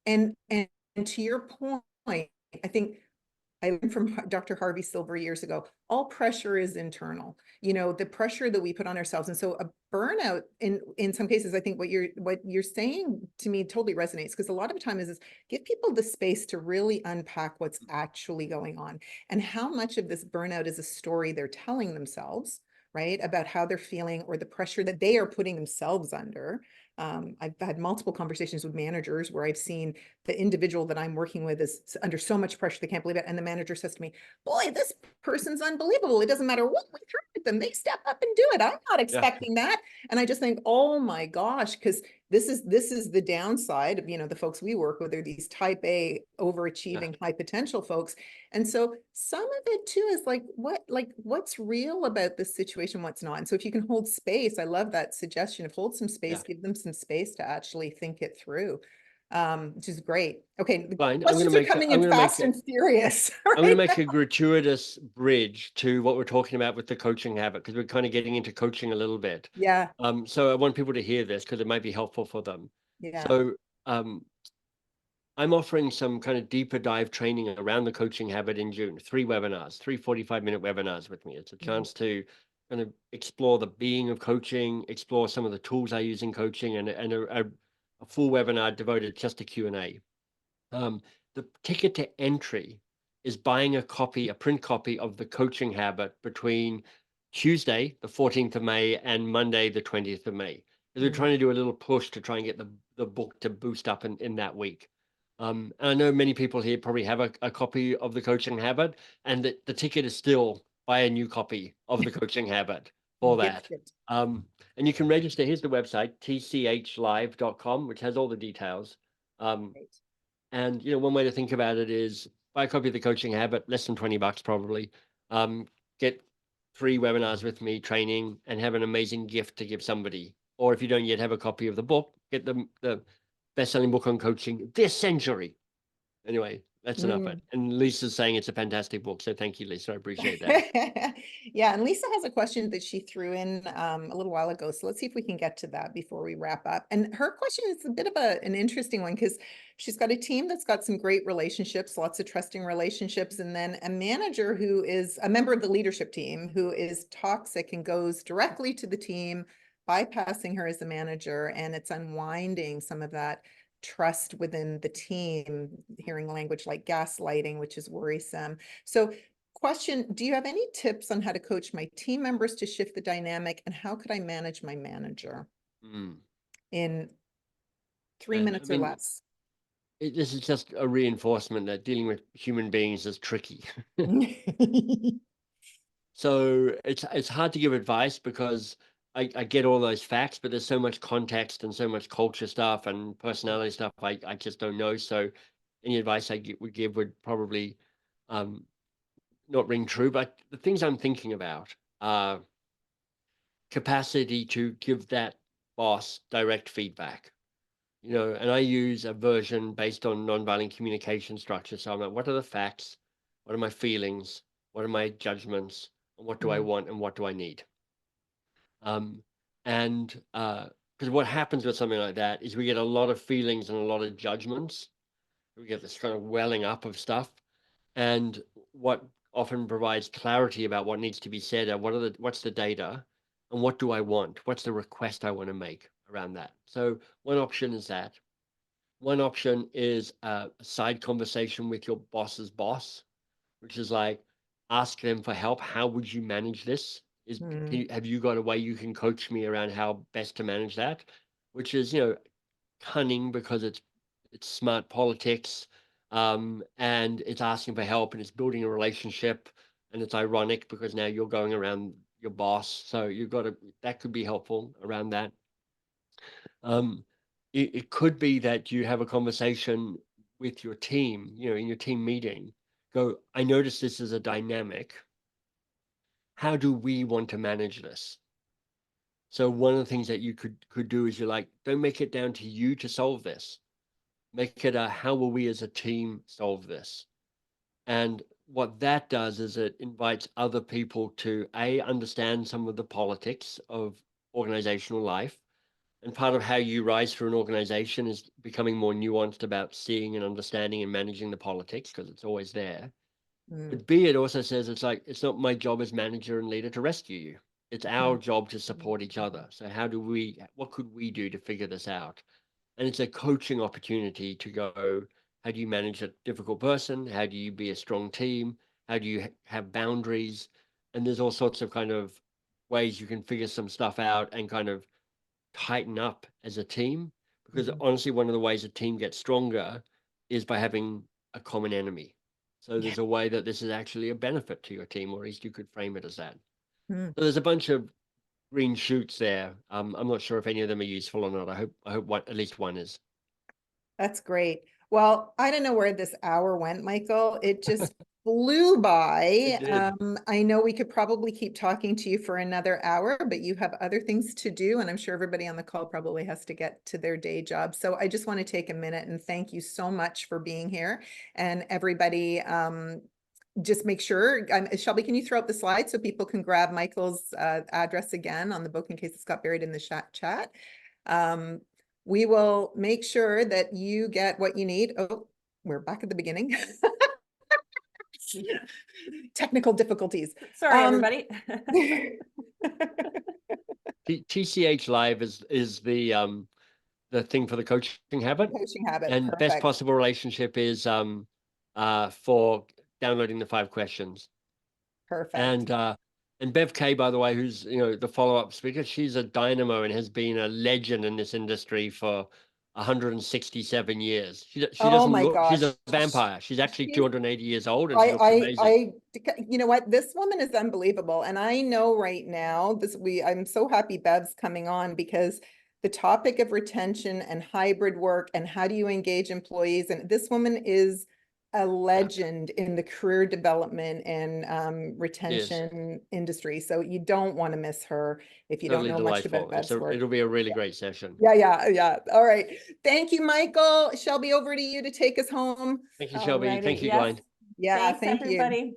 to your point, I think I learned from Dr. Harvey Silver years ago, all pressure is internal, the pressure that we put on ourselves. And so a burnout in some cases, I think what you're saying to me totally resonates, because a lot of the time is give people the space to really unpack what's actually going on and how much of this burnout is a story they're telling themselves, right? About how they're feeling or the pressure that they are putting themselves under. I've had multiple conversations with managers where I've seen the individual that I'm working with is under so much pressure, they can't believe it. And the manager says to me, boy, this person's unbelievable. It doesn't matter what we throw at them. They step up and do it. I'm not Yeah. expecting that. And I just think, oh my gosh, because this is the downside of, the folks we work with are these type A Yeah. overachieving high potential folks. And so some of it too is like what's real about this situation, what's not. And so if you can hold space, I love that suggestion of hold some Yeah. space, give them some space to actually think it through, which is great. Okay, the Fine. questions are coming in fast and furious. I'm gonna Right? make a gratuitous bridge to what we're talking about with the coaching habit, because we're kind of getting into coaching a little bit. Yeah, So I want people to hear this because it might be helpful for them. yeah. So I'm offering some kind of deeper dive training around the coaching habit in June. 3 webinars, 45-minute webinars with me. It's a Mhm. chance to kind of explore the being of coaching, explore some of the tools I use in coaching, and a full webinar devoted just to Q&A. The ticket to entry is buying a print copy of the coaching habit between Tuesday, the 14th of May, and Monday, the 20th of May. Because we're Mm. trying to do a little push to try and get the book to boost up in that week. And I know many people here probably have a copy of the coaching habit, and the ticket is still buy a new copy of the coaching habit for Gift that. it. And you can register. Here's the website, tchlive.com, which has all the details. Right. And one way to think about it is buy a copy of the coaching habit, less than $20 probably. Get 3 webinars with me, training, and have an amazing gift to give somebody. Or if you don't yet have a copy of the book, get the best-selling book on coaching this century. Anyway, that's enough. Mm. And Lisa's saying it's a fantastic book, so thank you, Lisa. I appreciate that. Yeah, and Lisa has a question that she threw in a little while ago. So let's see if we can get to that before we wrap up. And her question is a bit of an interesting one, because she's got a team that's got some great relationships, lots of trusting relationships, and then a manager who is a member of the leadership team who is toxic and goes directly to the team, bypassing her as a manager, and it's unwinding some of that trust within the team, hearing language like gaslighting, which is worrisome. So question, do you have any tips on how to coach my team members to shift the dynamic, and how could I manage my manager Mm. in 3 And I minutes or mean, less? this is just a reinforcement that dealing with human beings is tricky. So it's hard to give advice because I get all those facts, but there's so much context and so much culture stuff and personality stuff I just don't know. So any advice would give would probably um, not ring true. But the things I'm thinking about, capacity to give that boss direct feedback. And I use a version based on nonviolent communication structure. So I'm like, what are the facts? What are my feelings? What are my judgments? And what do I want? And what do I need? Because what happens with something like that is we get a lot of feelings and a lot of judgments. We get this kind of welling up of stuff. And what often provides clarity about what needs to be said are what's the data and what do I want? What's the request I want to make around that? So one option is that. One option is a side conversation with your boss's boss, which is like, ask them for help. How would you manage this? Have you got a way you can coach me around how best to manage that? Which is, cunning because it's smart politics, and it's asking for help and it's building a relationship, and it's ironic because now you're going around your boss. So that could be helpful around that. It could be that you have a conversation with your team, in your team meeting, go, I notice this is a dynamic. How do we want to manage this? So one of the things that you could do is don't make it down to you to solve this. Make it how will we as a team solve this? And what that does is it invites other people to understand some of the politics of organizational life. And part of how you rise through an organization is becoming more nuanced about seeing and understanding and managing the politics, because it's always there. But B, it also says it's not my job as manager and leader to rescue you. It's our job to support each other. So what could we do to figure this out? And it's a coaching opportunity to go, how do you manage a difficult person? How do you be a strong team? How do you have boundaries? And there's all sorts of kind of ways you can figure some stuff out and kind of tighten up as a team. Because honestly, one of the ways a team gets stronger is by having a common enemy. So there's a way that this is actually a benefit to your team, or at least you could frame it as that. So there's a bunch of green shoots there. I'm not sure if any of them are useful or not. I hope at least one is. That's great. Well, I don't know where this hour went, Michael. It just flew by. It did. I know we could probably keep talking to you for another hour, but you have other things to do, and I'm sure everybody on the call probably has to get to their day job. So I just want to take a minute and thank you so much for being here. And everybody, just make sure, Shelby, can you throw up the slide so people can grab Michael's address again on the book in case it's got buried in the chat. We will make sure that you get what you need. Oh, we're back at the beginning. Technical difficulties. Sorry, everybody. TCH Live is the thing for the coaching habit. Coaching habit. And Perfect. best possible relationship is for downloading the 5 questions. Perfect. And Bev Kay, by the way, who's the follow-up speaker, she's a dynamo and has been a legend in this industry for 167 years. She Oh doesn't my look, she's gosh. a vampire. She's actually 280 years old and she looks amazing. You know what? This woman is unbelievable. And I know right now I'm so happy Bev's coming on, because the topic of retention and hybrid work and how do you engage employees, and this woman is a legend in the career development and retention industry. So you don't want to miss her if you don't know much about Bev's work. It'll be a really great session. Yeah. All right. Thank you, Michael. Shelby, over to you to take us home. Thank you, Shelby. Thank you, Glain. Yeah, thanks, everybody.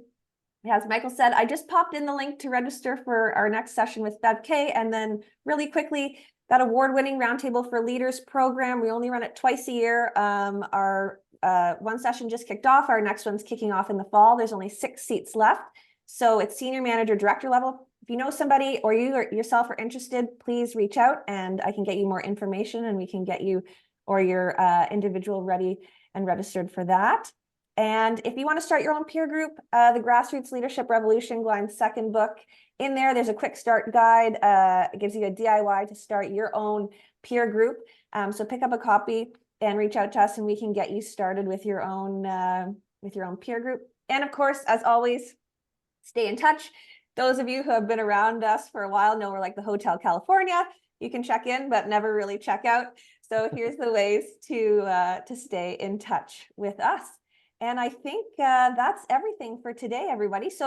As Michael said, I just popped in the link to register for our next session with Bev Kay. And then really quickly, that award-winning Roundtable for Leaders program. We only run it twice a year. Our one session just kicked off. Our next one's kicking off in the fall. There's only 6 seats left. So it's senior manager, director level. If you know somebody or you or yourself are interested, please reach out and I can get you more information and we can get you or your individual ready and registered for that. And if you want to start your own peer group, the Grassroots Leadership Revolution, Glein's second book, in there's a quick start guide. It gives you a DIY to start your own peer group. So pick up a copy and reach out to us and we can get you started with your own peer group. And of course, as always, stay in touch. Those of you who have been around us for a while know we're like the Hotel California. You can check in, but never really check out. So here's the ways to stay in touch with us. And I think that's everything for today, everybody. So